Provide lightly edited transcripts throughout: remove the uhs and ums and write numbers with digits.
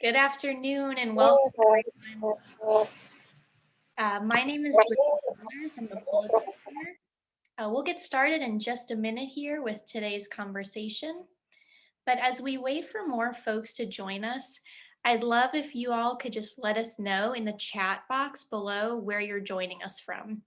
Good afternoon and welcome, everyone. My name is Libby from the Pulitzer Center. We'll get started in just a minute here with today's conversation. But as we wait for more folks to join us, I'd love if you all could just let us know in the chat box below where you're joining us from.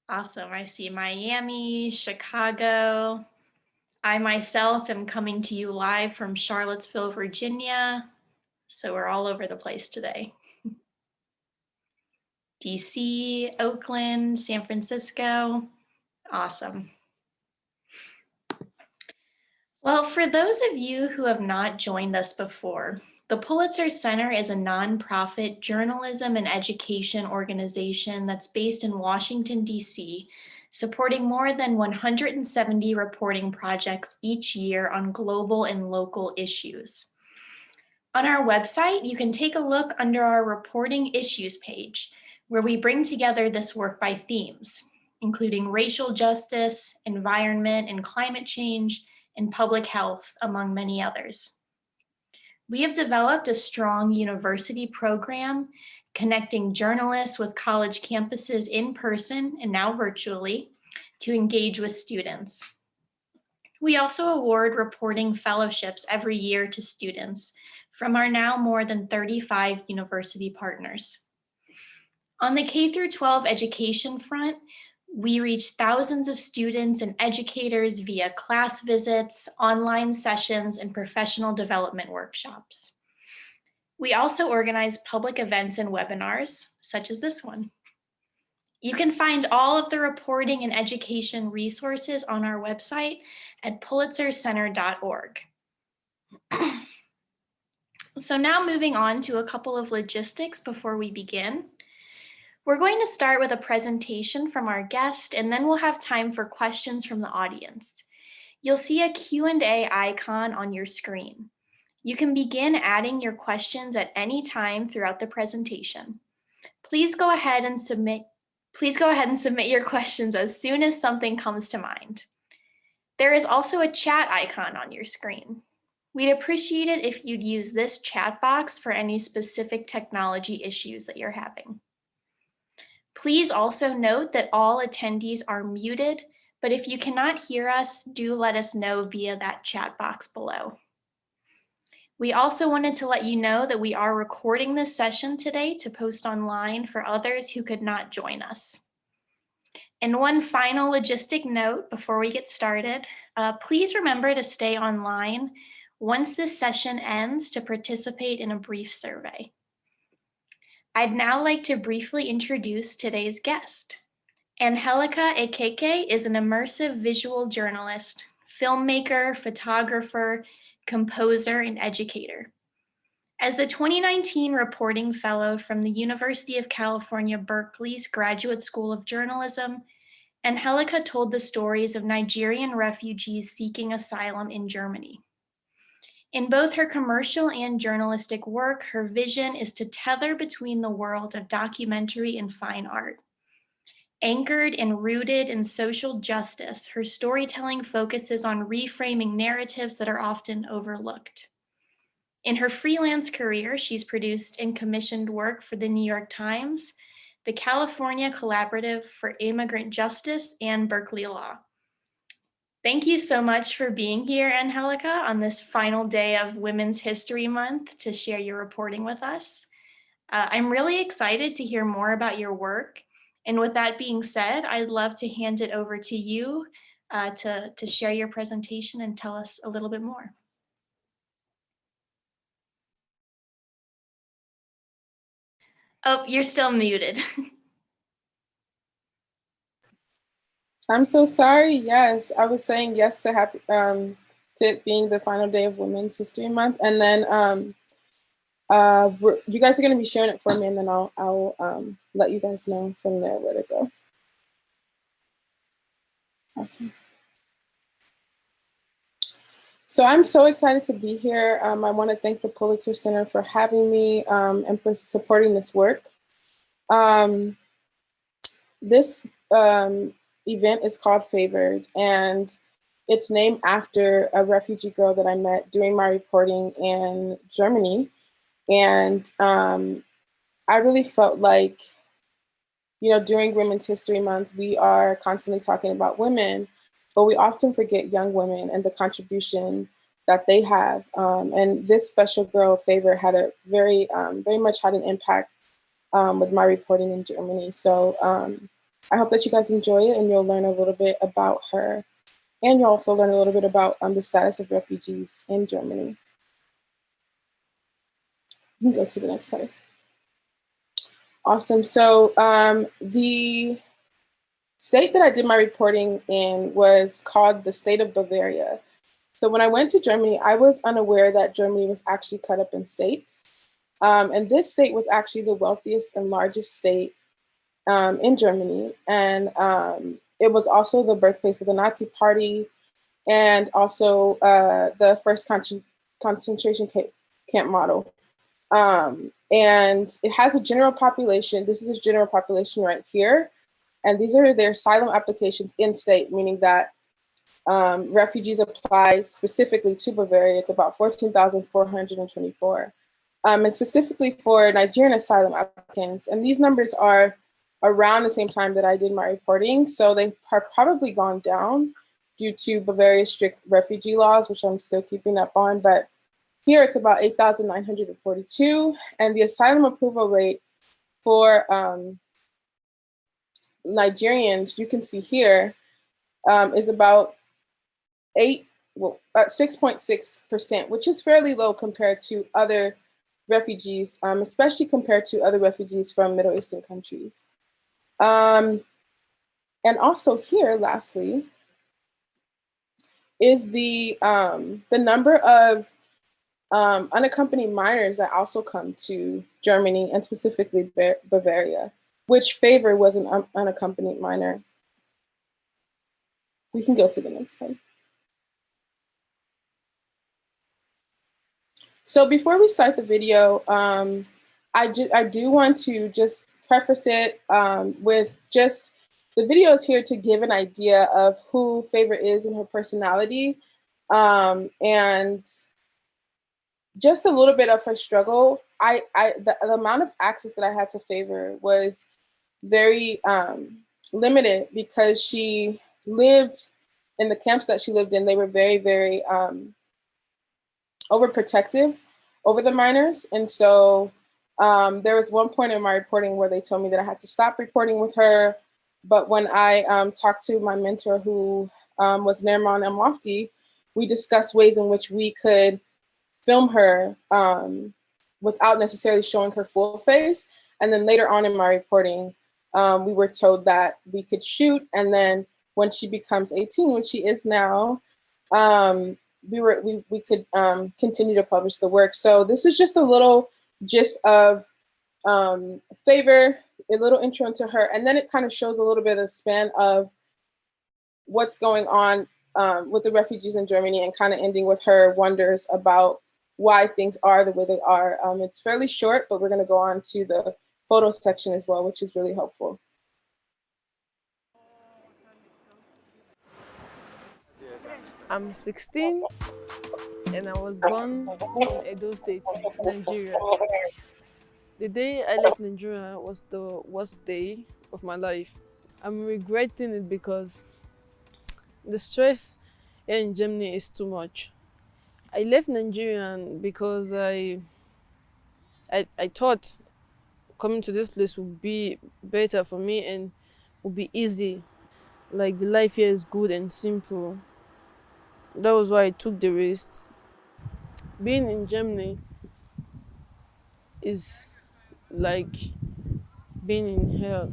Awesome. I see Miami, Chicago. I myself am coming to you live from Charlottesville, Virginia. So we're all over the place today. DC, Oakland, San Francisco. Awesome. Well, for those of you who have not joined us before, the Pulitzer Center is a nonprofit journalism and education organization that's based in Washington, D.C., supporting more than 170 reporting projects each year on global and local issues. On our website, you can take a look under our reporting issues page, where we bring together this work by themes, including racial justice, environment and climate change, and public health, among many others. We have developed a strong university program connecting journalists with college campuses in person and now virtually to engage with students. We also award reporting fellowships every year to students from our now more than 35 university partners. On the K-12 education front, we reach thousands of students and educators via class visits, online sessions, and professional development workshops. We also organize public events and webinars, such as this one. You can find all of the reporting and education resources on our website at pulitzercenter.org. So now moving on to a couple of logistics before we begin. We're going to start with a presentation from our guest, and then we'll have time for questions from the audience. You'll see a Q&A icon on your screen. You can begin adding your questions at any time throughout the presentation. Please go ahead and submit your questions as soon as something comes to mind. There is also a chat icon on your screen. We'd appreciate it if you'd use this chat box for any specific technology issues that you're having. Please also note that all attendees are muted, but if you cannot hear us, do let us know via that chat box below. We also wanted to let you know that we are recording this session today to post online for others who could not join us. And one final logistic note before we get started, please remember to stay online once this session ends to participate in a brief survey. I'd now like to briefly introduce today's guest. Angèlica Ekeke is an immersive visual journalist, filmmaker, photographer, composer, and educator. As the 2019 Reporting Fellow from the University of California, Berkeley's Graduate School of Journalism, Angèlica told the stories of Nigerian refugees seeking asylum in Germany. In both her commercial and journalistic work, her vision is to tether between the world of documentary and fine art. Anchored and rooted in social justice, her storytelling focuses on reframing narratives that are often overlooked. In her freelance career, she's produced and commissioned work for the New York Times, the California Collaborative for Immigrant Justice, and Berkeley Law. Thank you so much for being here, Angèlica, on this final day of Women's History Month to share your reporting with us. I'm really excited to hear more about your work. And with that being said, I'd love to hand it over to you to share your presentation and tell us a little bit more. Oh, you're still muted. I'm so sorry. Yes, I was saying yes to it being the final day of Women's History Month, and then you guys are going to be sharing it for me, and then I'll let you guys know from there where to go. Awesome. So I'm so excited to be here. I want to thank the Pulitzer Center for having me and for supporting this work. Um, this event is called Favoured, and it's named after a refugee girl that I met doing my reporting in Germany. And I really felt like, you know, during Women's History Month, we are constantly talking about women, but we often forget young women and the contribution that they have. And this special girl, Favour, had a very much had an impact with my reporting in Germany. So I hope that you guys enjoy it and you'll learn a little bit about her. And you'll also learn a little bit about the status of refugees in Germany. You can go to the next slide. Awesome. So the state that I did my reporting in was called the state of Bavaria. So when I went to Germany, I was unaware that Germany was actually cut up in states. And this state was actually the wealthiest and largest state in Germany. And it was also the birthplace of the Nazi Party and also the first concentration camp model. And it has a general population. This is a general population right here. And these are their asylum applications in state, meaning that refugees apply specifically to Bavaria. It's about 14,424. And specifically for Nigerian asylum applicants. And these numbers are around the same time that I did my reporting. So they have probably gone down due to Bavaria's strict refugee laws, which I'm still keeping up on. But here it's about 8,942. And the asylum approval rate for Nigerians, you can see here, is about 6.6%, which is fairly low compared to other refugees, especially compared to other refugees from Middle Eastern countries. And also here, lastly, is the number of unaccompanied minors that also come to Germany and specifically Bavaria, which Favour was an unaccompanied minor. We can go to the next slide. So before we start the video, I do want to just preface it with just the video is here to give an idea of who Favour is and her personality, and just a little bit of her struggle. The amount of access that I had to Favour was very limited because she lived in the camps that she lived in. They were very, very overprotective over the minors. And so there was one point in my reporting where they told me that I had to stop reporting with her. But when I talked to my mentor, who was Nerman El-Mofty, we discussed ways in which we could film her without necessarily showing her full face. And then later on in my reporting, we were told that we could shoot. And then when she becomes 18, which she is now, we could continue to publish the work. So this is just a little gist of Favour, a little intro into her, and then it kind of shows a little bit of the span of what's going on with the refugees in Germany, and kind of ending with her wonders about why things are the way they are. It's fairly short, but we're going to go on to the photo section as well, which is really helpful. I'm 16 and I was born in Edo State, Nigeria. The day I left Nigeria was the worst day of my life. I'm regretting it because the stress here in Germany is too much. I left Nigeria because I thought coming to this place would be better for me and would be easy. Like the life here is good and simple. That was why I took the risk. Being in Germany is like being in hell.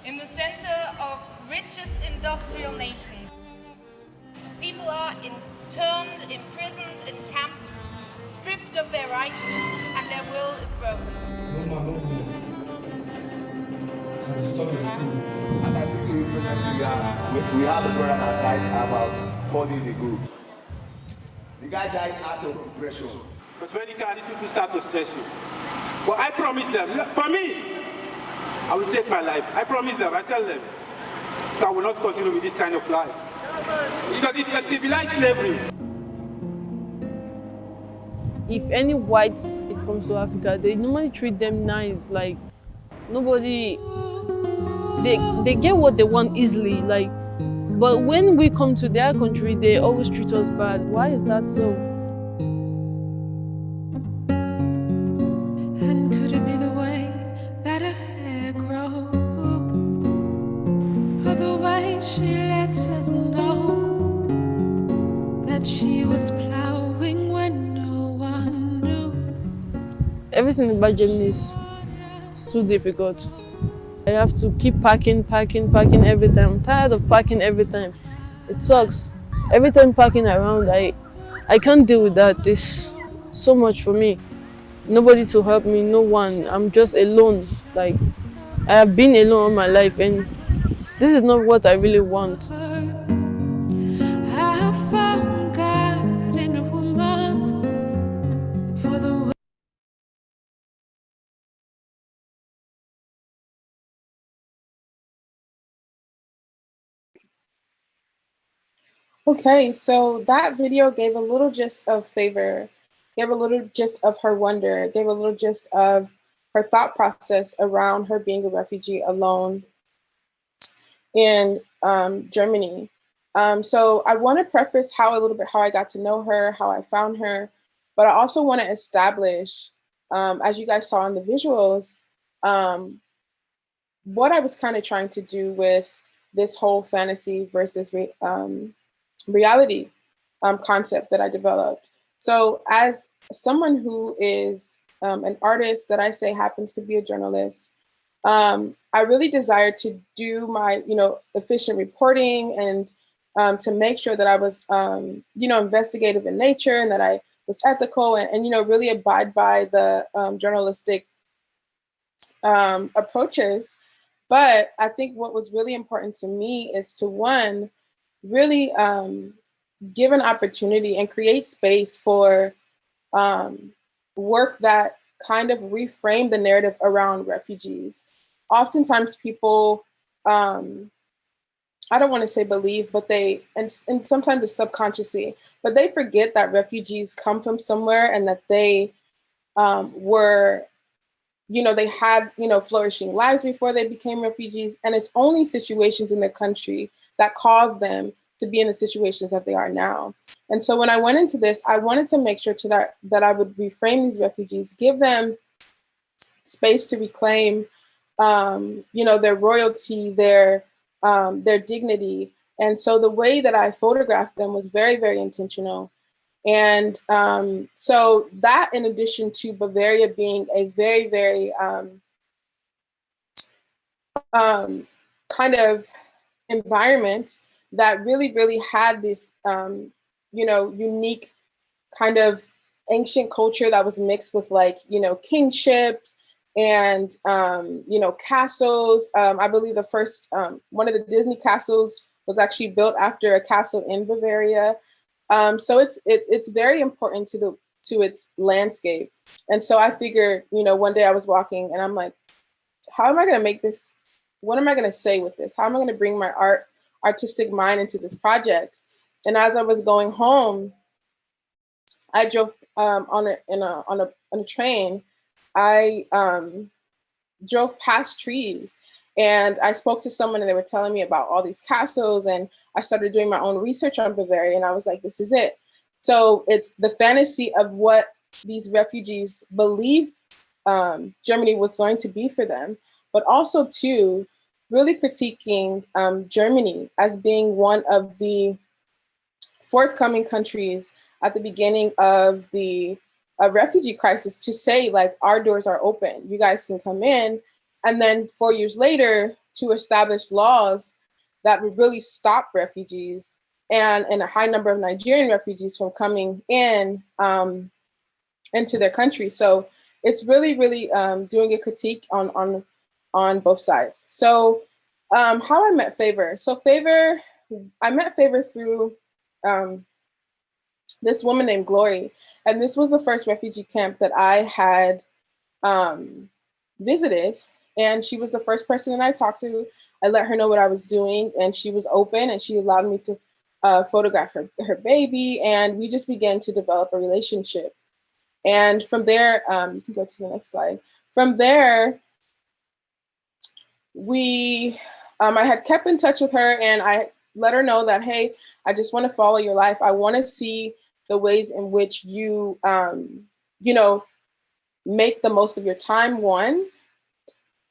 In the center of richest industrial nation, people are interned, imprisoned in camps, stripped of their rights, and their will is broken. As I speak to you presently, we had a brother that died about 4 days ago. The guy died out of depression. Because medically, these people start to stress you. But I promise them, for me, I will take my life. I promise them, I tell them, that I will not continue with this kind of life. Because it's a civilized slavery. If any whites comes to Africa, they normally treat them nice. Like nobody, they get what they want easily. Like, but when we come to their country, they always treat us bad. Why is that so? And could it be the way that her hair grows, or the way she lets us know that she was plowing when no one knew? Everything about Germany is too difficult. I have to keep packing every time. I'm tired of packing every time. It sucks. Every time packing around, I can't deal with that. It's so much for me. Nobody to help me, no one. I'm just alone. Like, I have been alone all my life, and this is not what I really want. I found God in a woman for the Okay, so that video gave a little gist of Favour, gave a little gist of her wonder, gave a little gist of her thought process around her being a refugee alone in Germany. So I want to preface a little bit how I got to know her, how I found her, but I also want to establish, as you guys saw in the visuals, what I was kind of trying to do with this whole fantasy versus reality concept that I developed. So as someone who is an artist that I say happens to be a journalist, I really desired to do my, efficient reporting and to make sure that I was, investigative in nature and that I was ethical and really abide by the journalistic approaches. But I think what was really important to me is to, one, really give an opportunity and create space for work that kind of reframe the narrative around refugees. Oftentimes people, I don't want to say believe, but and sometimes it's subconsciously, but they forget that refugees come from somewhere and that they were, they had, flourishing lives before they became refugees. And it's only situations in their country that caused them to be in the situations that they are now. And so when I went into this, I wanted to make sure that I would reframe these refugees, give them space to reclaim, their royalty, their dignity. And so the way that I photographed them was very, very intentional. And so that, in addition to Bavaria being a very, very kind of environment that really, really had this, unique kind of ancient culture that was mixed with kingships and, castles. I believe the first, one of the Disney castles was actually built after a castle in Bavaria. So it's very important to its landscape. And so I figured, one day I was walking and I'm like, how am I going to make this? What am I going to say with this? How am I going to bring my artistic mind into this project? And as I was going home, I drove on a train. I drove past trees and I spoke to someone and they were telling me about all these castles, and I started doing my own research on Bavaria, and I was like, this is it. So it's the fantasy of what these refugees believe Germany was going to be for them, but also too, really critiquing Germany as being one of the forthcoming countries at the beginning of the refugee crisis to say, like, our doors are open, you guys can come in. And then 4 years later, to establish laws that would really stop refugees and a high number of Nigerian refugees from coming in into their country. So it's really, really doing a critique on both sides. So how I met Favour. So I met Favour through this woman named Glory. And this was the first refugee camp that I had visited. And she was the first person that I talked to. I let her know what I was doing, and she was open, and she allowed me to photograph her baby. And we just began to develop a relationship. And from there, you can go to the next slide. From there, I had kept in touch with her, and I let her know that, hey, I just want to follow your life. I want to see the ways in which you, you know, make the most of your time, one,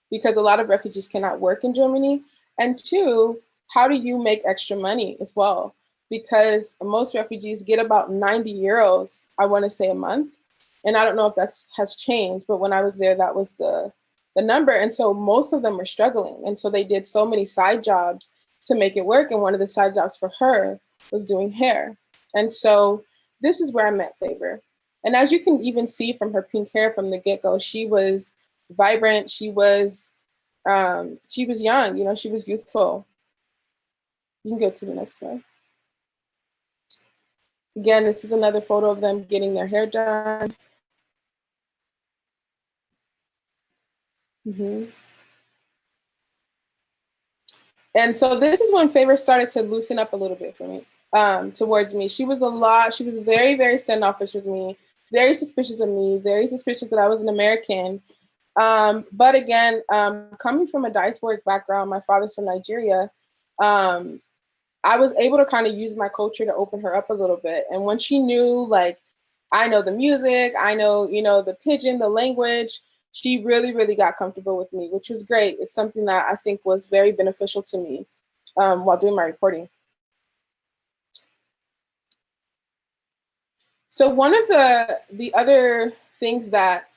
because a lot of refugees cannot work in Germany, and two, how do you make extra money as well? Because most refugees get about 90 euros, I want to say, a month. And I don't know if that's has changed, but when I was there, that was the number. And so most of them were struggling. And so they did so many side jobs to make it work. And one of the side jobs for her was doing hair. And so this is where I met Favour. And as you can even see from her pink hair from the get-go, she was vibrant. She was young, you know, she was youthful. You can go to the next slide. Again, this is another photo of them getting their hair done. And so this is when Favour started to loosen up a little bit for me, towards me. She was very, very standoffish with me, very suspicious of me, very suspicious that I was an American. But again, coming from a diasporic background, my father's from Nigeria, I was able to kind of use my culture to open her up a little bit. And when she knew, like, I know the music, I know, you know, the pidgin, the language, she really, really got comfortable with me, which was great. It's something that I think was very beneficial to me while doing my reporting. So one of the other things that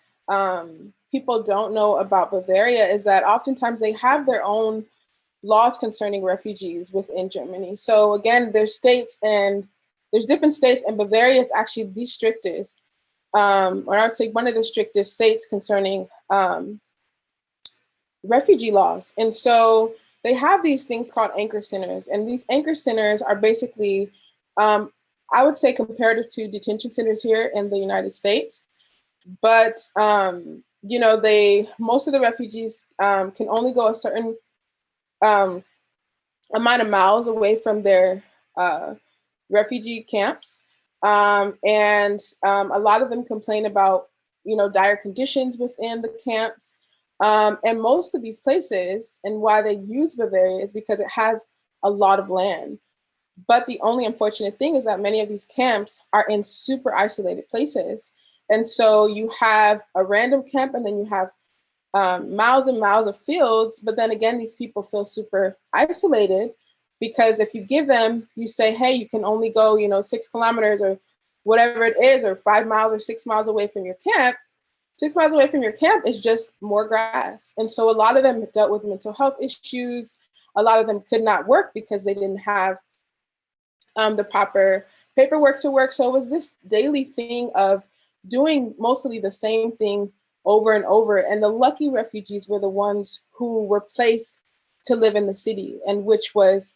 people don't know about Bavaria is that oftentimes they have their own laws concerning refugees within Germany. So again, there's states and there's different states, and Bavaria is actually the strictest, or I would say one of the strictest states concerning refugee laws. And so they have these things called anchor centers, and these anchor centers are basically, I would say, comparative to detention centers here in the United States. But you know, most of the refugees can only go a certain amount of miles away from their refugee camps. And a lot of them complain about, you know, dire conditions within the camps. And most of these places, and why they use Bavaria, is because it has a lot of land. But the only unfortunate thing is that many of these camps are in super isolated places. And so you have a random camp, and then you have miles and miles of fields. But then again, these people feel super isolated, because if you give them, you say, hey, you can only go, you know, 6 kilometers or whatever it is, or 5 miles or 6 miles away from your camp. 6 miles away from your camp is just more grass. And so a lot of them dealt with mental health issues. A lot of them could not work because they didn't have the proper paperwork to work. So it was this daily thing of doing mostly the same thing over and over. And the lucky refugees were the ones who were placed to live in the city, and which was,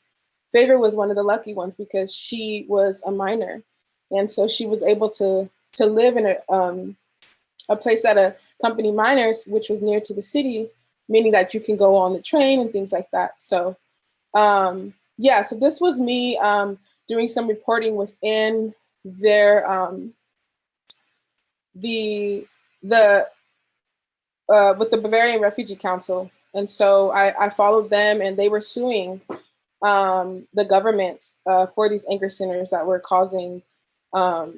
Favour was one of the lucky ones because she was a minor. And so she was able to live in a place that accompanied minors, which was near to the city, meaning that you can go on the train and things like that. So yeah, so this was me doing some reporting within their with the Bavarian Refugee Council. And so I followed them, and they were suing the government for these anchor centers that were causing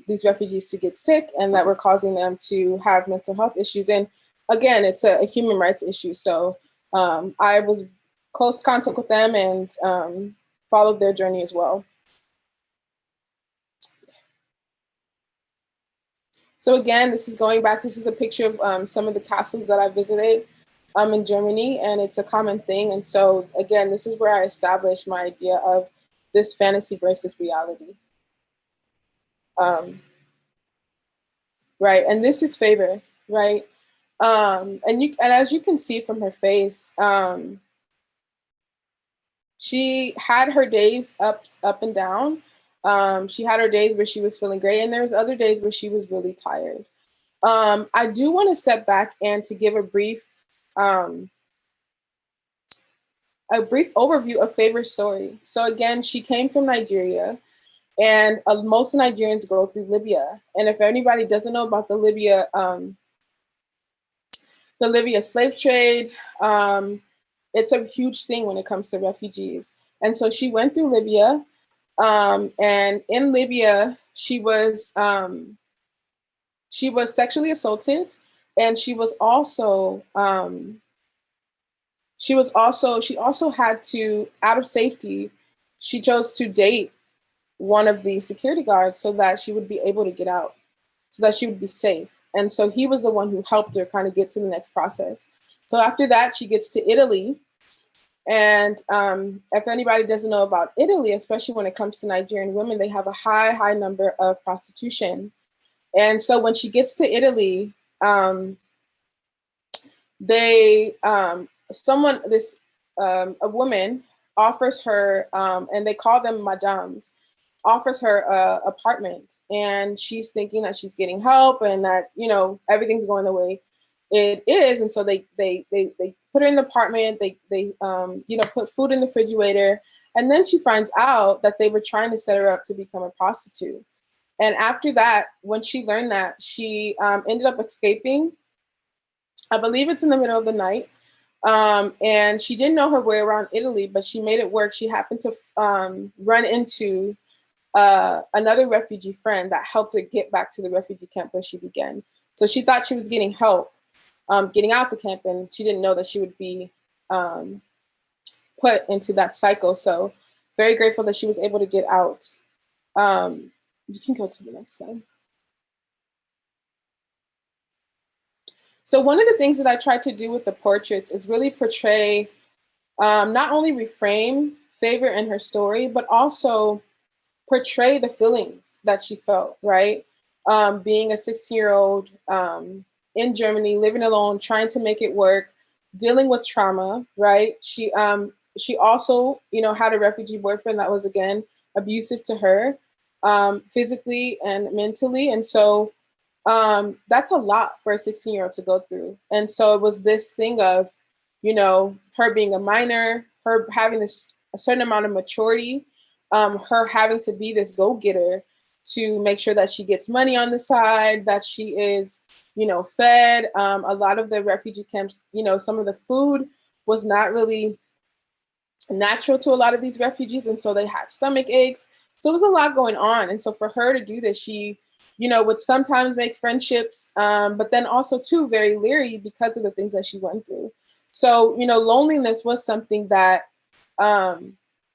these refugees to get sick, and that were causing them to have mental health issues. And again, it's a human rights issue. So I was close contact with them and followed their journey as well. So again, this is going back, this is a picture of some of the castles that I visited in Germany, and it's a common thing. And so again, this is where I established my idea of this fantasy versus reality. Right, and this is Favour, right? And as you can see from her face, she had her days up and down. She had her days where she was feeling great, and there was other days where she was really tired. I do want to step back and to give a brief overview of Favour's story. So again, she came from Nigeria, and most Nigerians go through Libya. And if anybody doesn't know about the Libya slave trade, it's a huge thing when it comes to refugees. And so she went through Libya, and in Libya, she was sexually assaulted, and she also had to, out of safety, she chose to date one of the security guards so that she would be able to get out, so that she would be safe. And so he was the one who helped her kind of get to the next process. So after that, she gets to Italy. And if anybody doesn't know about Italy, especially when it comes to Nigerian women, they have a high number of prostitution. And so when she gets to Italy, a woman offers her, and they call them madames, offers her an apartment, and she's thinking that she's getting help and that, you know, everything's going the way it is. And so they put her in the apartment, they put food in the refrigerator, and then she finds out that they were trying to set her up to become a prostitute. And after that, when she learned that, she ended up escaping. I believe it's in the middle of the night. And she didn't know her way around Italy, but she made it work. She happened to run into another refugee friend that helped her get back to the refugee camp where she began. So she thought she was getting help getting out the camp, and she didn't know that she would be put into that cycle. So very grateful that she was able to get out. You can go to the next slide. So one of the things that I tried to do with the portraits is really portray, not only reframe Favour and her story, but also portray the feelings that she felt, right? Being a 16-year-old in Germany, living alone, trying to make it work, dealing with trauma, right? She also, had a refugee boyfriend that was, again, abusive to her, physically and mentally. And so that's a lot for a 16-year-old to go through. And so it was this thing of, her being a minor, her having a certain amount of maturity, her having to be this go-getter to make sure that she gets money on the side, that she is, fed. A lot of the refugee camps, some of the food was not really natural to a lot of these refugees. And so they had stomach aches. So it was a lot going on. And so for her to do this, she, would sometimes make friendships, but then also too, very leery because of the things that she went through. So, loneliness was something that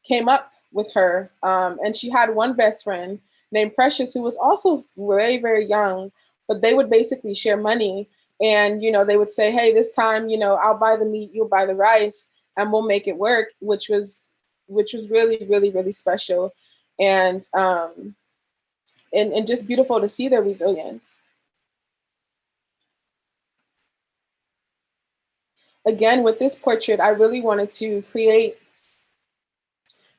came up with her. And she had one best friend named Precious, who was also very, very young, but they would basically share money. And, they would say, hey, this time, I'll buy the meat, you'll buy the rice, and we'll make it work, which was really, really, really special. And just beautiful to see their resilience. Again, with this portrait, I really wanted to create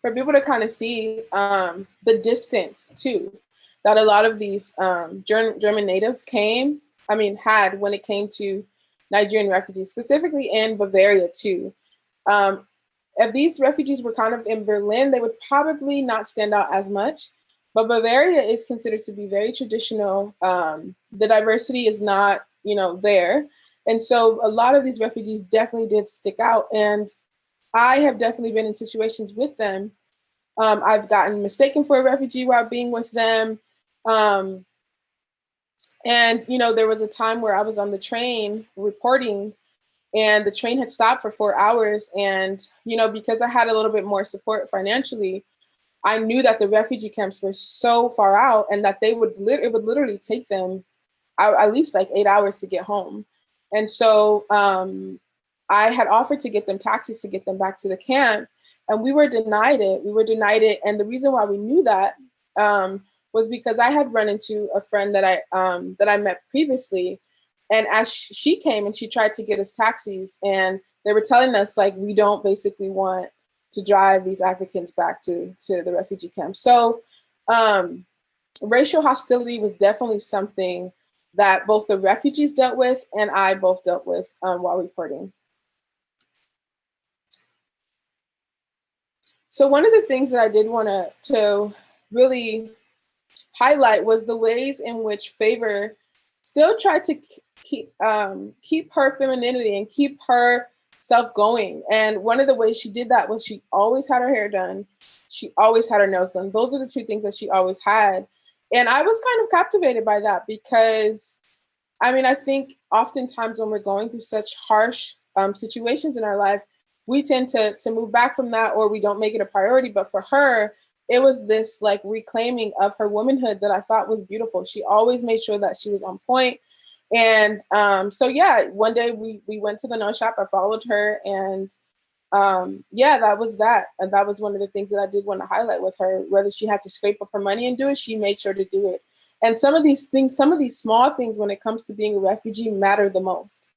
for people to kind of see the distance too, that a lot of these German natives had when it came to Nigerian refugees, specifically in Bavaria too. If these refugees were kind of in Berlin, they would probably not stand out as much. But Bavaria is considered to be very traditional. The diversity is not, there. And so a lot of these refugees definitely did stick out. And I have definitely been in situations with them. I've gotten mistaken for a refugee while being with them. And, there was a time where I was on the train reporting, and the train had stopped for 4 hours. And, because I had a little bit more support financially, I knew that the refugee camps were so far out, and that it would literally take them at least like 8 hours to get home. And so I had offered to get them taxis to get them back to the camp, and we were denied it. And the reason why we knew that was because I had run into a friend that I met previously. And as she came and she tried to get us taxis, and they were telling us, like, we don't basically want to drive these Africans back to the refugee camp. So Racial hostility was definitely something that both the refugees dealt with and I both dealt with while reporting. So one of the things that I did want to really highlight was the ways in which Favour still tried to keep her femininity and keep herself going. And one of the ways she did that was she always had her hair done. She always had her nails done. Those are the two things that she always had. And I was kind of captivated by that because, I mean, I think oftentimes when we're going through such harsh situations in our life, we tend to move back from that, or we don't make it a priority. But for her, it was this like reclaiming of her womanhood that I thought was beautiful. She always made sure that she was on point. And so yeah, one day we went to the nail shop, I followed her, and yeah, that was that. And that was one of the things that I did want to highlight with her. Whether she had to scrape up her money and do it, she made sure to do it. And some of these things, some of these small things when it comes to being a refugee matter the most.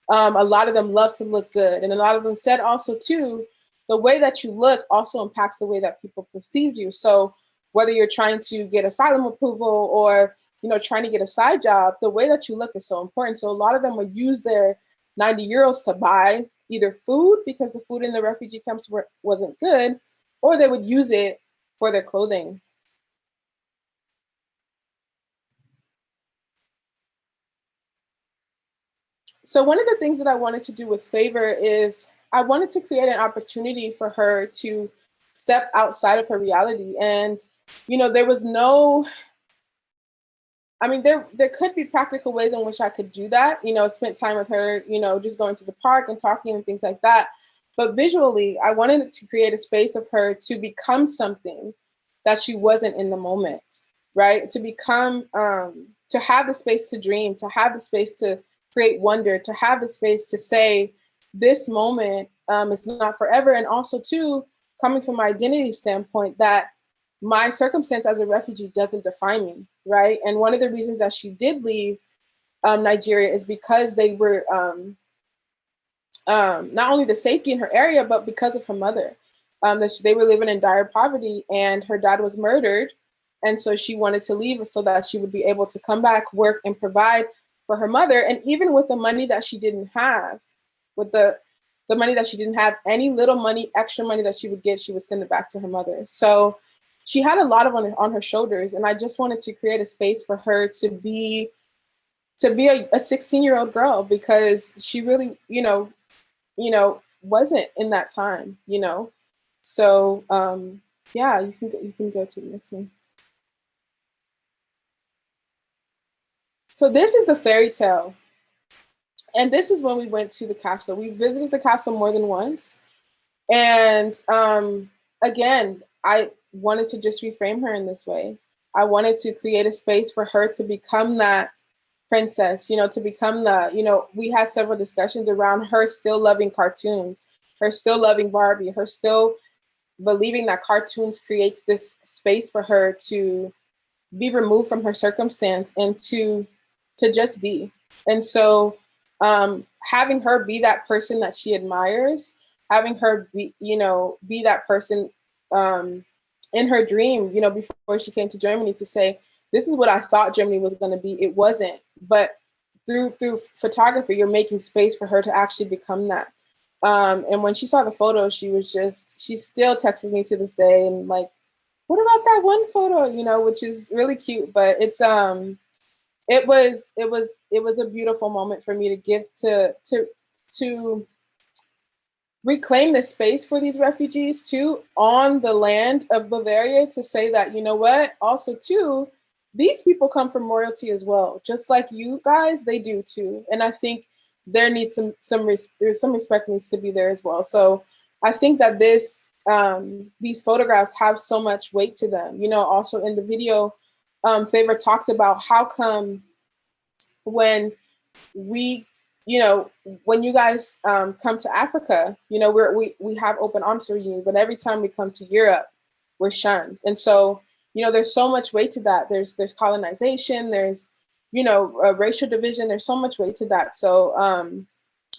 A lot of them love to look good. And a lot of them said also too, the way that you look also impacts the way that people perceive you. So whether you're trying to get asylum approval or, you know, trying to get a side job, the way that you look is so important. So a lot of them would use their 90 euros to buy either food because the food in the refugee camps wasn't good, or they would use it for their clothing. So one of the things that I wanted to do with Favour is I wanted to create an opportunity for her to step outside of her reality. And, you know, there was no, I mean, there could be practical ways in which I could do that, you know, spend time with her, you know, just going to the park and talking and things like that. But visually, I wanted to create a space of her to become something that she wasn't in the moment, right? To become, to have the space to dream, to have the space to create wonder, to have the space to say, this moment is not forever. And also too, coming from my identity standpoint, that my circumstance as a refugee doesn't define me, right? And one of the reasons that she did leave Nigeria is because they were, not only the safety in her area, but because of her mother. They were living in dire poverty and her dad was murdered. And so she wanted to leave so that she would be able to come back, work, and provide for her mother. And even with the money that she didn't have, with the money that she didn't have, any little money, extra money that she would get, she would send it back to her mother. So she had a lot of on her shoulders. And I just wanted to create a space for her to be a 16-year-old girl, because she really, you know, wasn't in that time, you know? So yeah, you can go to the next one. So this is the fairy tale. And this is when we went to the castle. We visited the castle more than once. And again, I wanted to just reframe her in this way. I wanted to create a space for her to become that princess, you know, to become the, you know, we had several discussions around her still loving cartoons, her still loving Barbie, her still believing that cartoons creates this space for her to be removed from her circumstance and to just be. And so having her be that person that she admires, having her be, you know, be that person in her dream, you know, before she came to Germany, to say, this is what I thought Germany was going to be. It wasn't. But through photography, you're making space for her to actually become that. And when she saw the photo, she still texts me to this day and like, what about that one photo, you know, which is really cute. But it's it was a beautiful moment for me to give to reclaim the space for these refugees too on the land of Bavaria, to say that, you know what, also too, these people come from royalty as well, just like you guys, they do too. And I think there needs some respect needs to be there as well. So I think that these photographs have so much weight to them. You know, also in the video, Favour talks about how come when we, you know, when you guys come to Africa, you know, we have open arms for you, but every time we come to Europe, we're shunned. And so, you know, there's so much weight to that. There's colonization, there's, you know, racial division, there's so much weight to that. So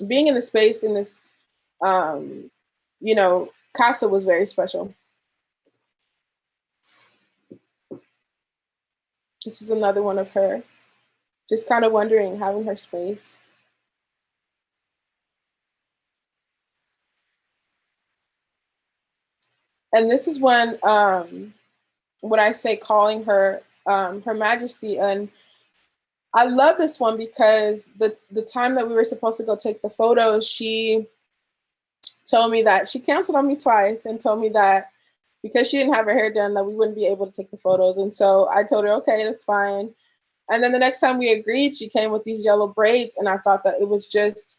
being in the space in this, you know, castle was very special. This is another one of her. Just kind of wondering, having her space. And this is when, what I say, calling her Her Majesty. And I love this one because the time that we were supposed to go take the photos, she told me that she canceled on me twice and told me that because she didn't have her hair done, that we wouldn't be able to take the photos. And so I told her, okay, that's fine. And then the next time we agreed, she came with these yellow braids. And I thought that it was just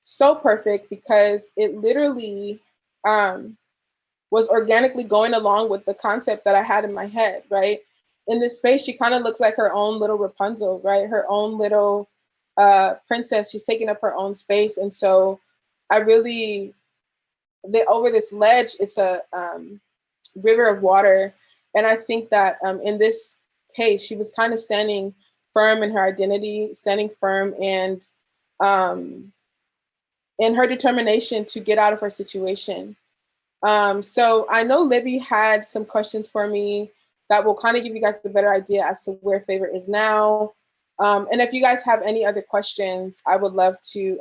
so perfect because it literally was organically going along with the concept that I had in my head, right? In this space, she kind of looks like her own little Rapunzel, right? Her own little princess. She's taking up her own space. And so I really, over this ledge, it's a river of water. And I think that in this case, she was kind of standing firm in her identity, standing firm and in her determination to get out of her situation. So I know Libby had some questions for me that will kind of give you guys a better idea as to where Favour is now. And if you guys have any other questions, I would love to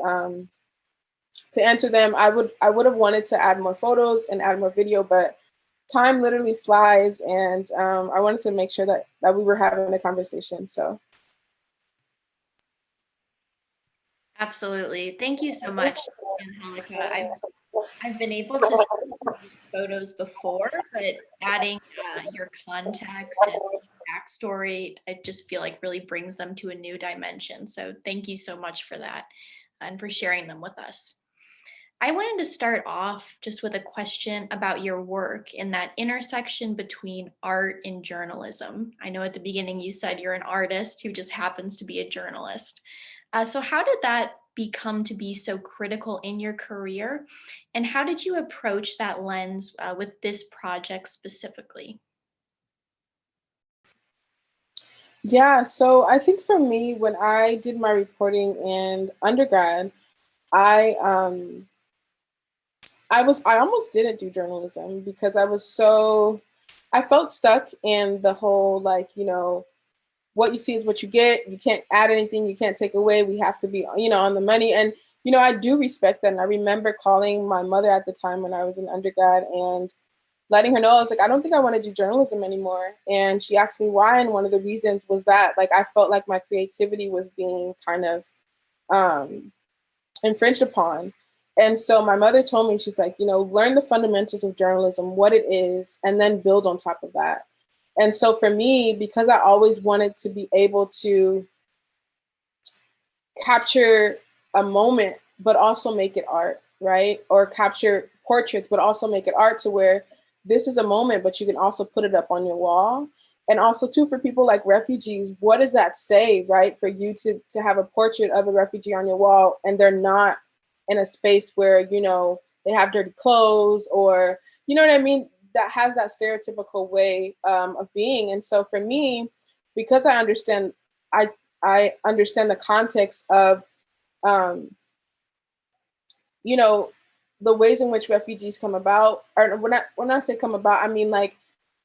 answer them. I would have wanted to add more photos and add more video, but time literally flies, and I wanted to make sure that we were having a conversation. So. Absolutely. Thank you so much, Angèlica. I've been able to see photos before, but adding your context and backstory, I just feel like really brings them to a new dimension. So thank you so much for that and for sharing them with us. I wanted to start off just with a question about your work in that intersection between art and journalism. I know at the beginning you said you're an artist who just happens to be a journalist. So how did that become to be so critical in your career? And how did you approach that lens with this project specifically? Yeah, so I think for me, when I did my reporting in undergrad, I almost didn't do journalism because I felt stuck in the whole, like, what you see is what you get. You can't add anything, you can't take away. We have to be, on the money. And, I do respect that. And I remember calling my mother at the time when I was in undergrad and letting her know, I was like, I don't think I want to do journalism anymore. And she asked me why. And one of the reasons was that, like, I felt like my creativity was being kind of infringed upon. And so my mother told me, she's like, learn the fundamentals of journalism, what it is, and then build on top of that. And so for me, because I always wanted to be able to capture a moment, but also make it art, right? Or capture portraits, but also make it art, to where this is a moment, but you can also put it up on your wall. And also too, for people like refugees, what does that say, right? For you to have a portrait of a refugee on your wall and they're not in a space where, they have dirty clothes or, you know what I mean? That has that stereotypical way of being. And so for me, because I understand the context of, the ways in which refugees come about, or when I say come about, I mean like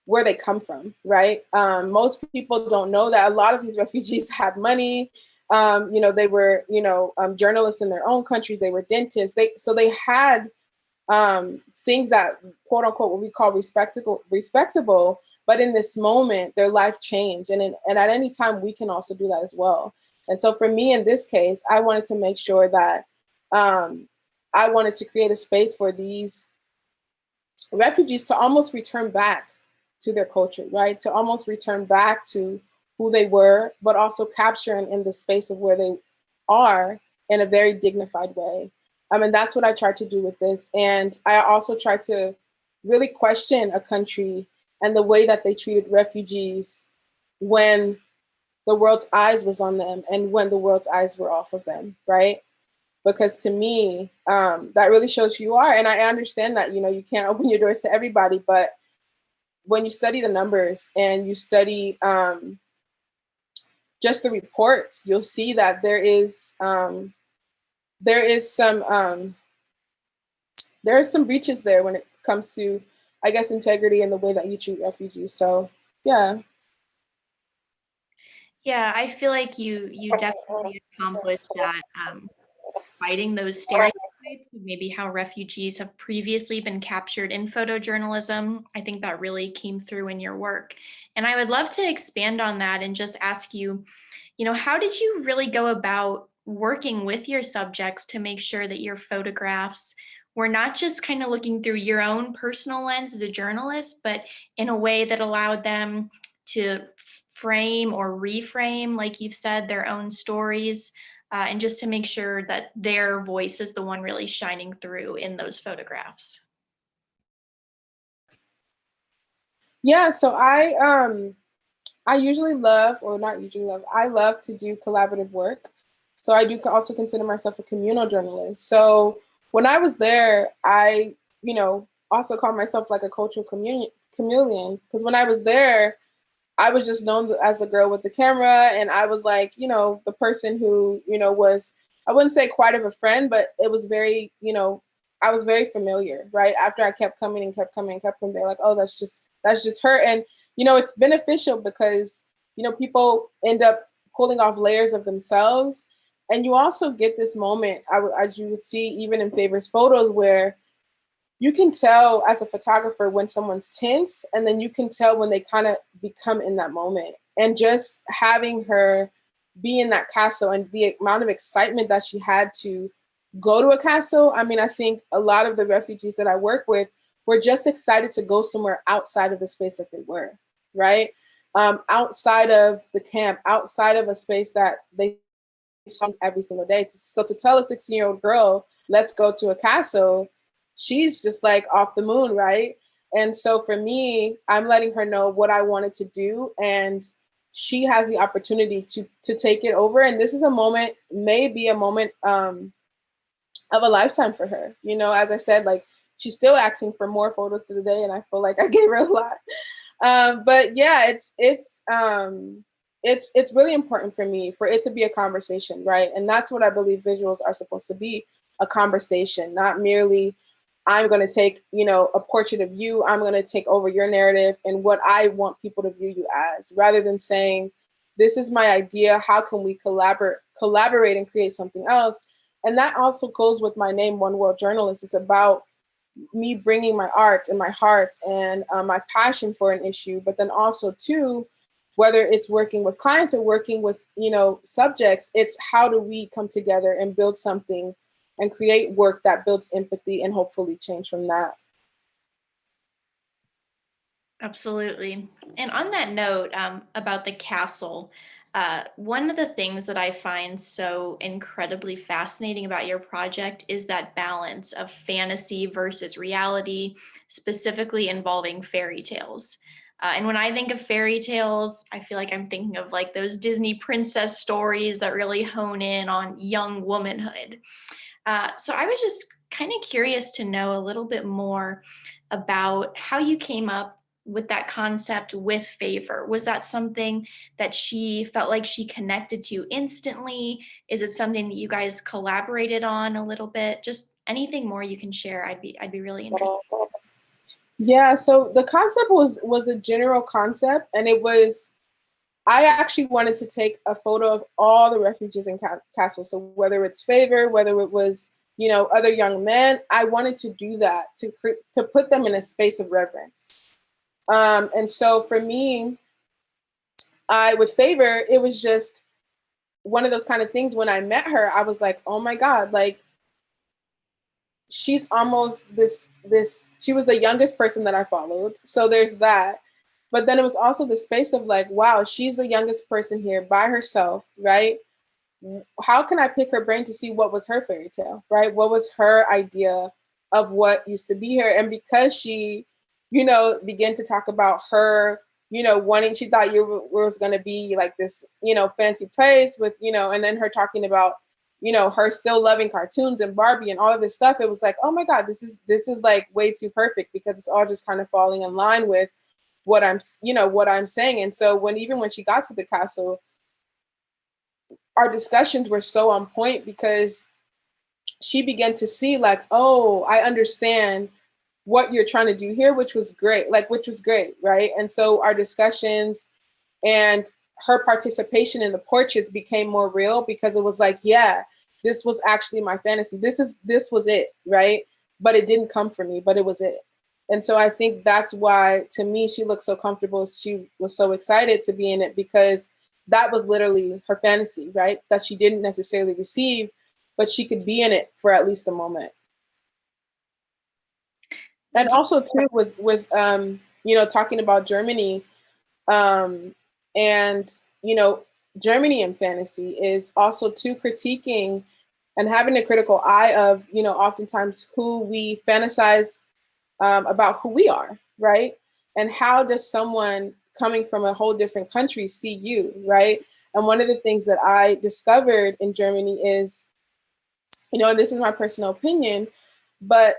where they come from, right? Most people don't know that a lot of these refugees had money. They were, journalists in their own countries. They were dentists. They had things that, quote unquote, what we call respectable. But in this moment, their life changed. And at any time, we can also do that as well. And so for me, in this case, I wanted to make sure that I wanted to create a space for these refugees to almost return back to their culture, right? To almost return back to who they were, but also capturing in the space of where they are in a very dignified way. And that's what I tried to do with this. And I also tried to really question a country and the way that they treated refugees when the world's eyes was on them and when the world's eyes were off of them, right? Because to me, that really shows who you are. And I understand that, you can't open your doors to everybody, but when you study the numbers and you study just the reports, you'll see that there is some breaches there when it comes to, I guess, integrity and the way that you treat refugees. So, yeah. Yeah, I feel like you definitely accomplished that, fighting those stereotypes of maybe how refugees have previously been captured in photojournalism. I think that really came through in your work. And I would love to expand on that and just ask you, how did you really go about working with your subjects to make sure that your photographs were not just kind of looking through your own personal lens as a journalist, but in a way that allowed them to frame or reframe, like you've said, their own stories, and just to make sure that their voice is the one really shining through in those photographs? Yeah, so I usually love, or not usually love, I love to do collaborative work. So I do also consider myself a communal journalist. So when I was there, I, also call myself like a cultural chameleon, because when I was there, I was just known as the girl with the camera, and I was like, the person who, was, I wouldn't say quite of a friend, but it was very, I was very familiar, right? After I kept coming and kept coming and kept coming, they're like, oh, that's just her. And, it's beneficial because, people end up pulling off layers of themselves. And you also get this moment, as you would see even in Favoureds photos, where you can tell as a photographer when someone's tense, and then you can tell when they kind of become in that moment. And just having her be in that castle and the amount of excitement that she had to go to a castle. I mean, I think a lot of the refugees that I work with were just excited to go somewhere outside of the space that they were, right? Outside of the camp, outside of a space that they saw every single day. So to tell a 16-year-old girl, let's go to a castle, she's just like off the moon, right? And so for me, I'm letting her know what I wanted to do, and she has the opportunity to take it over. And this is a moment, maybe a moment of a lifetime for her. As I said, like, she's still asking for more photos to the day, and I feel like I gave her a lot. But yeah, it's really important for me for it to be a conversation, right? And that's what I believe visuals are supposed to be, a conversation, not merely I'm going to take, a portrait of you, I'm going to take over your narrative and what I want people to view you as, rather than saying, this is my idea, how can we collaborate and create something else? And that also goes with my name, One World Journalist. It's about me bringing my art and my heart and my passion for an issue, but then also too, whether it's working with clients or working with, subjects, it's how do we come together and build something and create work that builds empathy and hopefully change from that. Absolutely. And on that note, about the castle, one of the things that I find so incredibly fascinating about your project is that balance of fantasy versus reality, specifically involving fairy tales. And when I think of fairy tales, I feel like I'm thinking of like those Disney princess stories that really hone in on young womanhood. So I was just kind of curious to know a little bit more about how you came up with that concept with Favour. Was that something that she felt like she connected to instantly? Is it something that you guys collaborated on a little bit? Just anything more you can share, I'd be really interested. Yeah, so the concept was a general concept, and it was, I actually wanted to take a photo of all the refugees in Castle. So whether it's Favour, whether it was, other young men, I wanted to do that to put them in a space of reverence. And so for me, with Favour, it was just one of those kind of things. When I met her, I was like, oh my God, like, she's almost she was the youngest person that I followed. So there's that. But then it was also the space of like, wow, she's the youngest person here by herself, right? How can I pick her brain to see what was her fairy tale, right? What was her idea of what used to be here? And because she, began to talk about her, wanting, she thought you was going to be like this, fancy place with, and then her talking about, her still loving cartoons and Barbie and all of this stuff. It was like, oh my God, this is like way too perfect, because it's all just kind of falling in line with what I'm saying. And so even when she got to the castle, our discussions were so on point, because she began to see like, oh, I understand what you're trying to do here, which was great, right? And so our discussions, and her participation in the portraits became more real, because it was like, yeah, this was actually my fantasy. This was it, right? But it didn't come from me, but it was it. And so I think that's why, to me, she looked so comfortable. She was so excited to be in it, because that was literally her fantasy, right? That she didn't necessarily receive, but she could be in it for at least a moment. And also too, with talking about Germany, and Germany in fantasy is also too critiquing and having a critical eye of, oftentimes who we fantasize about who we are, right? And how does someone coming from a whole different country see you, right? And one of the things that I discovered in Germany is, and this is my personal opinion, but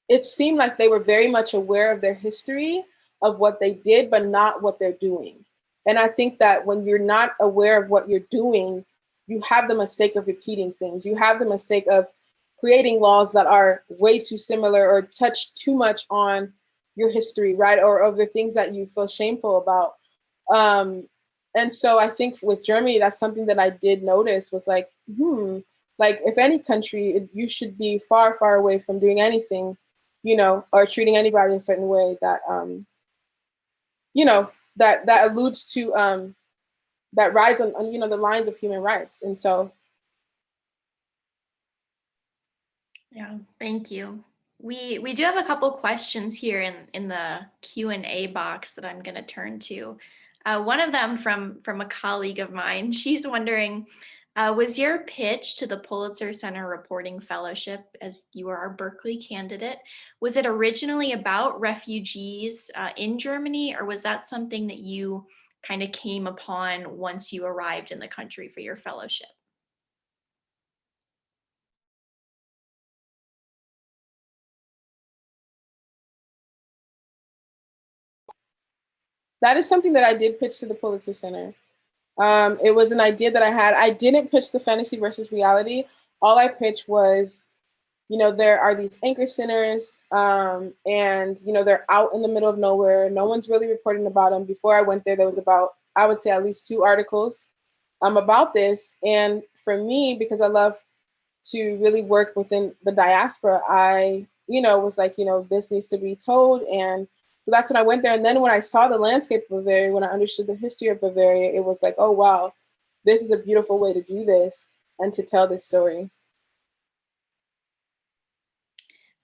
it seemed like they were very much aware of their history, of what they did, but not what they're doing. And I think that when you're not aware of what you're doing, you have the mistake of repeating things. You have the mistake of creating laws that are way too similar or touch too much on your history, right? Or of the things that you feel shameful about. And so I think with Germany, that's something that I did notice was like, like if any country, you should be far, far away from doing anything, or treating anybody a certain way that, that alludes to, that rides on, the lines of human rights. And so. Yeah, thank you. We do have a couple questions here in the Q&A box that I'm going to turn to. One of them from a colleague of mine. She's wondering, was your pitch to the Pulitzer Center Reporting Fellowship, as you are our Berkeley candidate, was it originally about refugees in Germany, or was that something that you kind of came upon once you arrived in the country for your fellowship? That is something that I did pitch to the Pulitzer Center. It was an idea that I had. I didn't pitch the fantasy versus reality. All I pitched was, there are these anchor centers, and, they're out in the middle of nowhere. No one's really reporting about them. Before I went there, there was about, I would say, at least 2 articles about this. And for me, because I love to really work within the diaspora, I, was like, this needs to be told. And so that's when I went there. And then when I saw the landscape of Bavaria, when I understood the history of Bavaria, it was like, oh, wow, this is a beautiful way to do this and to tell this story.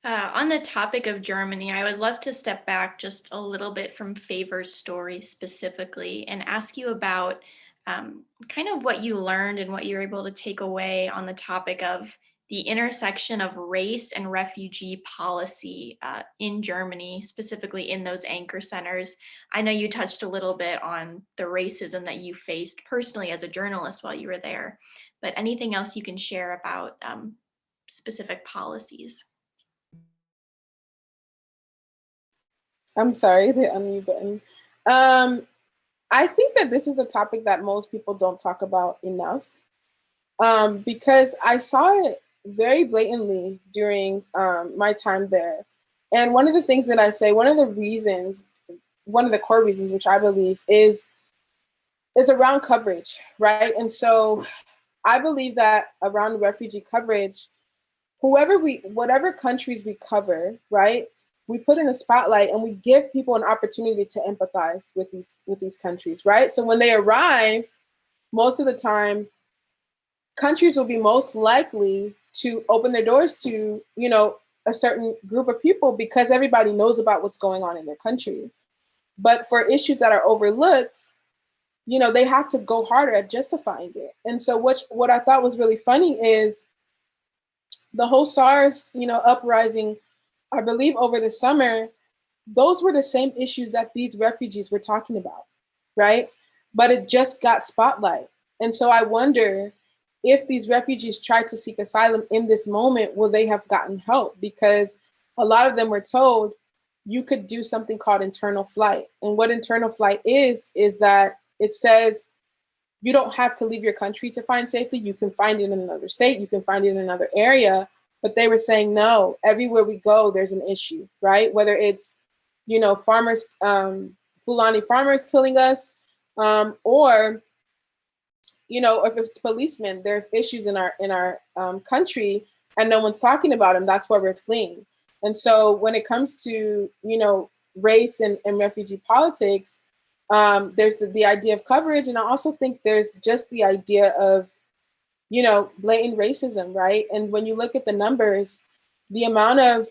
On the topic of Germany, I would love to step back just a little bit from Favour's story specifically and ask you about kind of what you learned and what you were able to take away on the topic of the intersection of race and refugee policy in Germany, specifically in those anchor centers. I know you touched a little bit on the racism that you faced personally as a journalist while you were there, but anything else you can share about specific policies? I'm sorry, the unmute button. I think that this is a topic that most people don't talk about enough, because I saw it very blatantly during my time there. And one of the things that I say, one of the core reasons, which I believe is around coverage, right? And so I believe that around refugee coverage, whatever countries we cover, right? We put in the spotlight and we give people an opportunity to empathize with these countries, right? So when they arrive, most of the time, countries will be most likely to open their doors to, a certain group of people because everybody knows about what's going on in their country. But for issues that are overlooked, they have to go harder at justifying it. And so what I thought was really funny is the whole SARS, uprising, I believe over the summer, those were the same issues that these refugees were talking about, right? But it just got spotlight. And so I wonder if these refugees tried to seek asylum in this moment, will they have gotten help? Because a lot of them were told you could do something called internal flight. And what internal flight is that it says you don't have to leave your country to find safety. You can find it in another state. You can find it in another area. But they were saying, no, everywhere we go, there's an issue, right? Whether it's, farmers, Fulani farmers killing us, Or, you know, if it's policemen, there's issues in our country and no one's talking about them. That's why we're fleeing. And so when it comes to, you know, race and refugee politics, there's the idea of coverage. And I also think there's just the idea of, you know, blatant racism, right? And when you look at the numbers, the amount of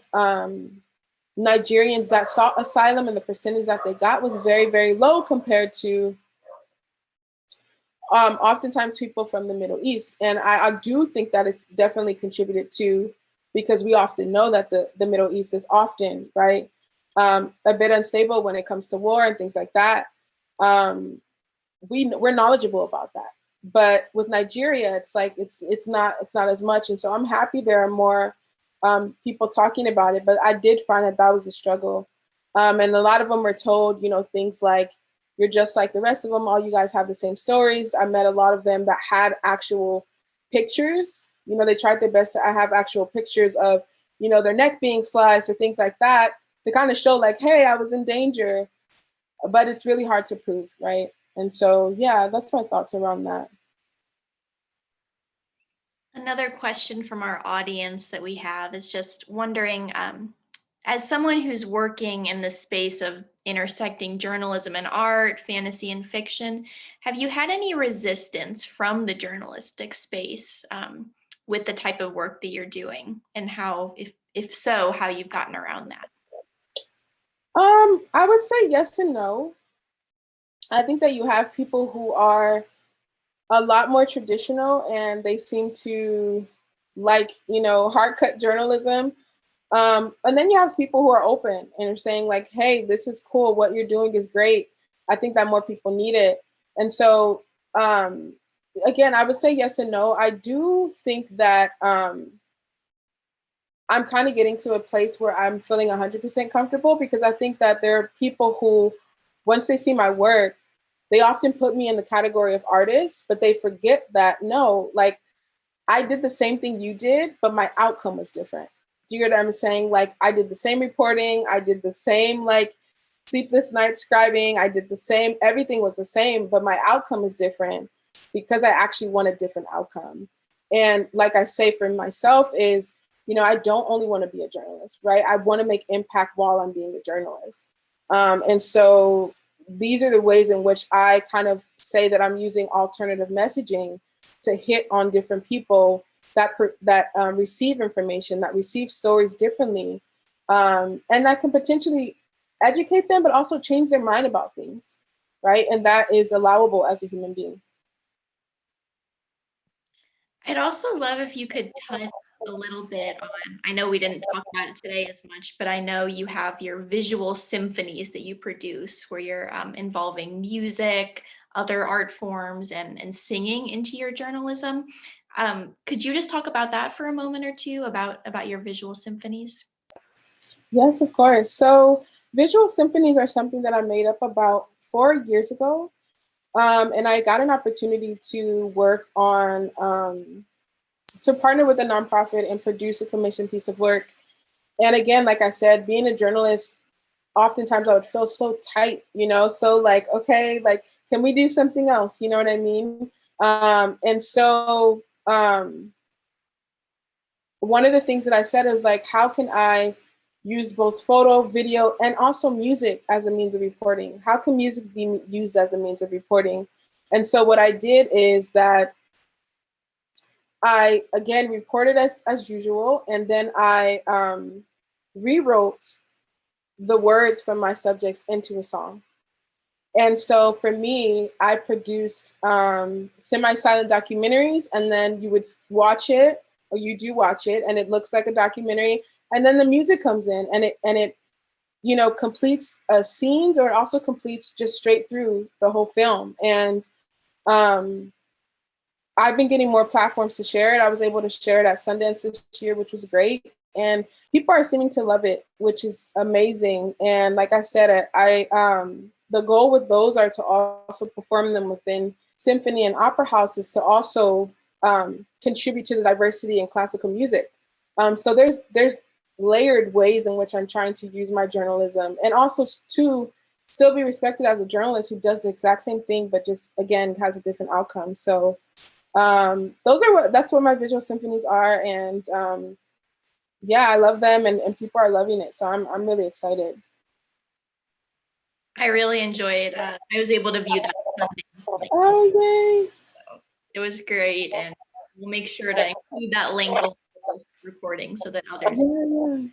Nigerians that sought asylum and the percentage that they got was very, very low compared to oftentimes people from the Middle East. And I do think that it's definitely contributed to, because we often know that the Middle East is often, right, a bit unstable when it comes to war and things like that. We're knowledgeable about that. But with Nigeria, it's like it's not as much. And so I'm happy there are more people talking about it. But I did find that was a struggle. And a lot of them were told, you know, things like, you're just like the rest of them. All you guys have the same stories. I met a lot of them that had actual pictures. You know, they tried their best to have actual pictures of, you know, their neck being sliced or things like that to kind of show like, hey, I was in danger. But it's really hard to prove, right? And so, yeah, that's my thoughts around that. Another question from our audience that we have is just wondering, as someone who's working in the space of intersecting journalism and art, fantasy and fiction, have you had any resistance from the journalistic space with the type of work that you're doing, and how, if so, how you've gotten around that? I would say yes and no. I think that you have people who are a lot more traditional and they seem to like, you know, hard cut journalism. And then you have people who are open and are saying like, hey, this is cool. What you're doing is great. I think that more people need it. And so, again, I would say yes and no. I do think that I'm kind of getting to a place where I'm feeling 100% comfortable, because I think that there are people who, once they see my work, they often put me in the category of artist, but they forget that, no, like I did the same thing you did, but my outcome was different. Do you get what I'm saying? Like I did the same reporting, I did the same like sleepless nights scribing, I did the same, everything was the same, but my outcome is different because I actually want a different outcome. And like I say for myself is, you know, I don't only want to be a journalist, right? I want to make impact while I'm being a journalist. And so these are the ways in which I kind of say that I'm using alternative messaging to hit on different people that receive information, that receive stories differently, and that can potentially educate them, but also change their mind about things, right? And that is allowable as a human being. I'd also love if you could touch a little bit on, I know we didn't talk about it today as much, but I know you have your visual symphonies that you produce where you're involving music, other art forms, and singing into your journalism. Could you just talk about that for a moment or two, about your visual symphonies? Yes, of course. So visual symphonies are something that I made up about 4 years ago. And I got an opportunity to work on, to partner with a nonprofit and produce a commissioned piece of work. And again, like I said, being a journalist, oftentimes I would feel so tight, you know, so like, okay, like, can we do something else? You know what I mean? And so one of the things that I said was like, how can I use both photo, video, and also music as a means of reporting? How can music be used as a means of reporting? And so what I did is that I, again, reported as usual, and then I rewrote the words from my subjects into a song. And so for me, I produced semi-silent documentaries, and then you would watch it, or you do watch it, and it looks like a documentary. And then the music comes in, and it you know, completes scenes, or it also completes just straight through the whole film. And I've been getting more platforms to share it. I was able to share it at Sundance this year, which was great. And people are seeming to love it, which is amazing. And like I said, the goal with those are to also perform them within symphony and opera houses to also contribute to the diversity in classical music. So there's layered ways in which I'm trying to use my journalism, and also to still be respected as a journalist who does the exact same thing, but just, again, has a different outcome. So that's what my visual symphonies are. And yeah, I love them, and people are loving it. So I'm really excited. I really enjoyed. I was able to view that Sunday. Oh, yay! So it was great, and we'll make sure to include that link on this recording so that others can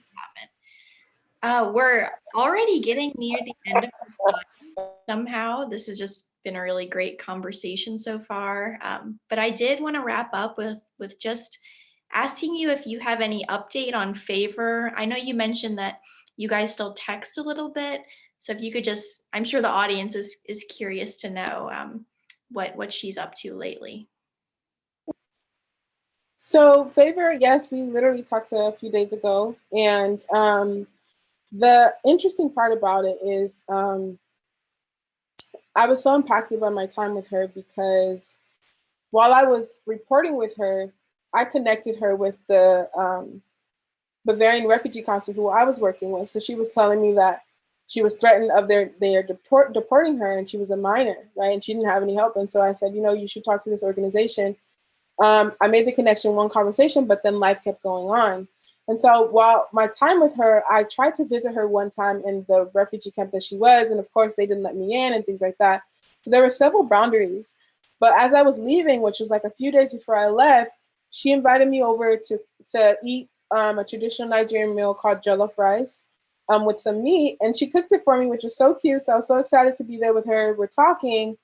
have it. We're already getting near the end of the time. Somehow, this has just been a really great conversation so far. But I did want to wrap up with just asking you if you have any update on Favour. I know you mentioned that you guys still text a little bit. So if you could just, I'm sure the audience is curious to know what she's up to lately. So Favour, yes, we literally talked a few days ago. And the interesting part about it is I was so impacted by my time with her because while I was reporting with her, I connected her with the Bavarian refugee consul who I was working with. So she was telling me that she was threatened of they're deporting her, and she was a minor, right? And she didn't have any help. And so I said, you should talk to this organization. I made the connection, one conversation, but then life kept going on. And so while my time with her, I tried to visit her one time in the refugee camp that she was. And of course, they didn't let me in and things like that. So there were several boundaries. But as I was leaving, which was like a few days before I left, she invited me over to eat a traditional Nigerian meal called jollof rice with some meat. And she cooked it for me, which was so cute. So I was so excited to be there with her. We're talking.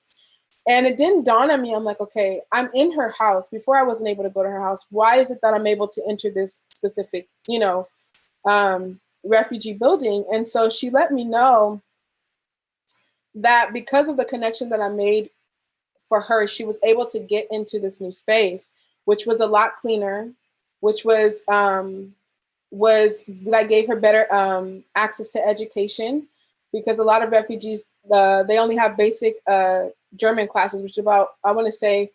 And it didn't dawn on me. I'm like, okay, I'm in her house. Before I wasn't able to go to her house. Why is it that I'm able to enter this specific, refugee building? And so she let me know that because of the connection that I made for her, she was able to get into this new space, which was a lot cleaner, which was that gave her better access to education, because a lot of refugees, they only have basic German classes, which is about, I want to say,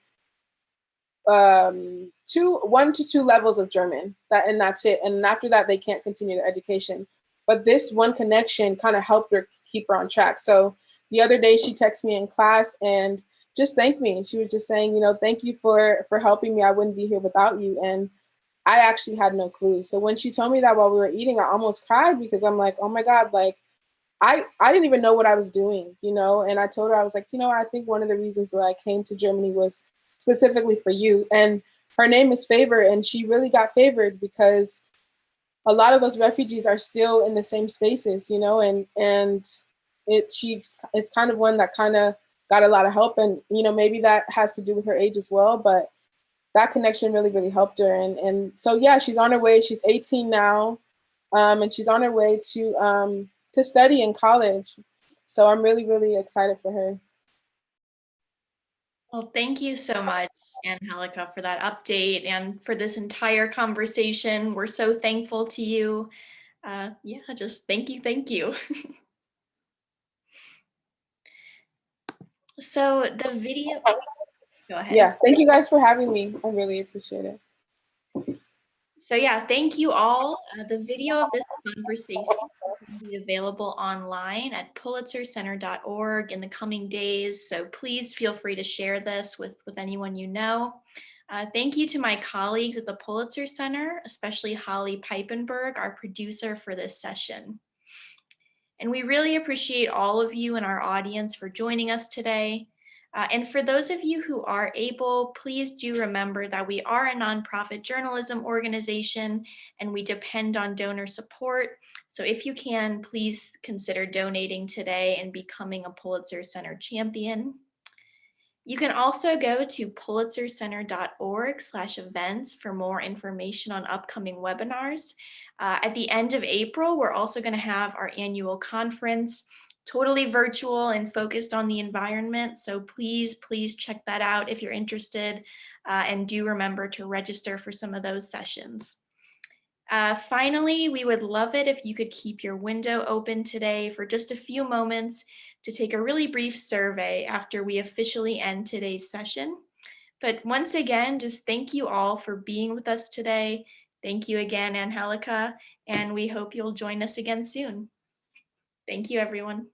1 to 2 levels of German, and that's it. And after that, they can't continue their education. But this one connection kind of helped her keep her on track. So the other day, she texted me in class and just thanked me. She was just saying, thank you for helping me. I wouldn't be here without you. And I actually had no clue. So when she told me that while we were eating, I almost cried, because I'm like, oh my God, like, I didn't even know what I was doing, and I told her, I was like, I think one of the reasons that I came to Germany was specifically for you. And her name is Favour, and she really got favored because a lot of those refugees are still in the same spaces, and she is kind of one that kind of got a lot of help. And, maybe that has to do with her age as well, but that connection really, really helped her. And so, yeah, she's on her way. She's 18 now, and she's on her way to study in college. So I'm really, really excited for her. Well, thank you so much, Angèlica, for that update and for this entire conversation. We're so thankful to you. Yeah, just thank you, thank you. So the video, go ahead. Yeah, thank you guys for having me. I really appreciate it. So yeah, thank you all. The video of this conversation will be available online at pulitzercenter.org in the coming days. So please feel free to share this with anyone you know. Thank you to my colleagues at the Pulitzer Center, especially Holly Peipenberg, our producer for this session. And we really appreciate all of you in our audience for joining us today. And for those of you who are able, please do remember that we are a nonprofit journalism organization and we depend on donor support. So if you can, please consider donating today and becoming a Pulitzer Center champion. You can also go to pulitzercenter.org/events for more information on upcoming webinars. At the end of April, we're also going to have our annual conference, totally virtual and focused on the environment. So please check that out if you're interested, and do remember to register for some of those sessions. Finally, we would love it if you could keep your window open today for just a few moments to take a really brief survey after we officially end today's session. But once again, just thank you all for being with us today. Thank you again, Angèlica, and we hope you'll join us again soon. Thank you, everyone.